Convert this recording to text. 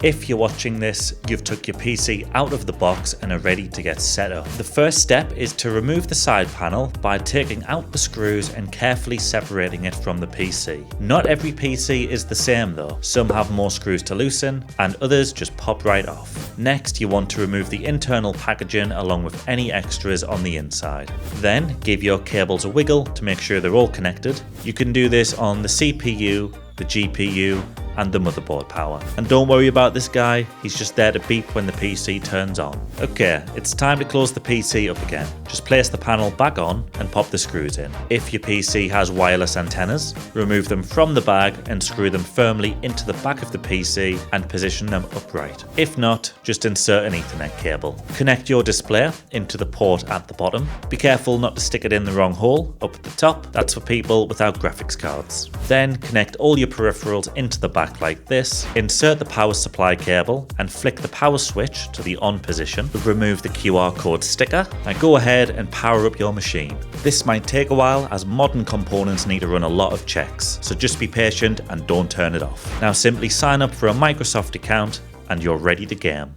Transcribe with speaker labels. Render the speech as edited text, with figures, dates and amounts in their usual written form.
Speaker 1: If you're watching this, you've took your PC out of the box and are ready to get set up. The first step is to remove the side panel by taking out the screws and carefully separating it from the PC. Not every PC is the same though. Some have more screws to loosen and others just pop right off. Next, you want to remove the internal packaging along with any extras on the inside. Then give your cables a wiggle to make sure they're all connected. You can do this on the CPU, the GPU, and the motherboard power. And don't worry about this guy, he's just there to beep when the PC turns on. Okay, it's time to close the PC up again. Just place the panel back on and pop the screws in. If your PC has wireless antennas, remove them from the bag and screw them firmly into the back of the PC and position them upright. If not, just insert an Ethernet cable. Connect your display into the port at the bottom. Be careful not to stick it in the wrong hole up at the top. That's for people without graphics cards. Then connect all your peripherals into the back like this, insert the power supply cable and flick the power switch to the on position. Remove the QR code sticker and go ahead and power up your machine. This might take a while as modern components need to run a lot of checks, so just be patient and don't turn it off. Now simply sign up for a Microsoft account and you're ready to game.